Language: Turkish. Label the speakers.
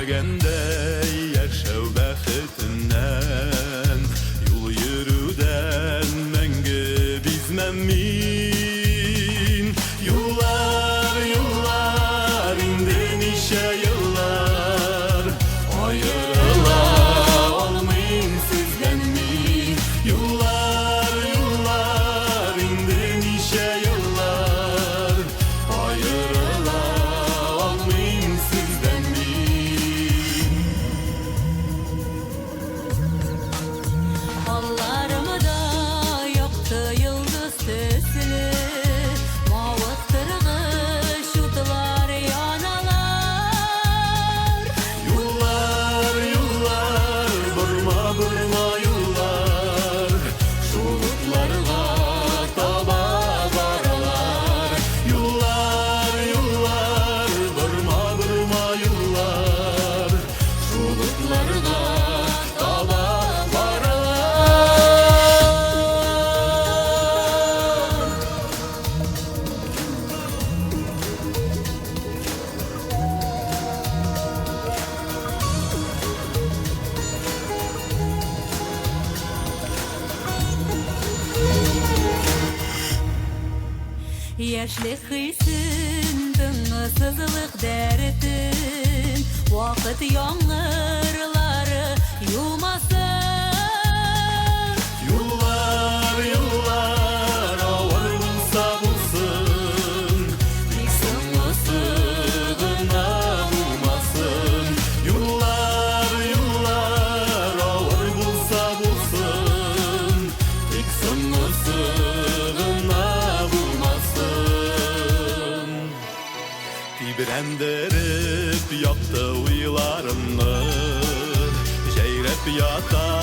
Speaker 1: Bilmegende yaşav bəxtindən Yol yürüdən məngə bizməmin Yıllar, yıllar, indi nişə yıllar Ayrıla olmayım sizdən mi? Yıllar, yıllar, indi nişə yıllar Ayrıla olmayım sizdən mi?
Speaker 2: Kollarımı da yoktu yıldız tesli Mavut kırgış yutular yanalar
Speaker 1: Yıllar, yıllar, burma burma yıllar Şuluklarga taba baralar Yıllar, yıllar, burma burma yıllar Şuluklarga taba baralar
Speaker 2: Yaşlık hırsın, tıngısızlık derdin Vakit yağmurları yumasın
Speaker 1: Yıllar, yıllar, ağır bulsa bulsun Bir sığına bulmasın Yıllar, yıllar, ağır bulsa bulsun Bir sığına bulmasın Tibrendirip yaktı uylarını Jeyrep yata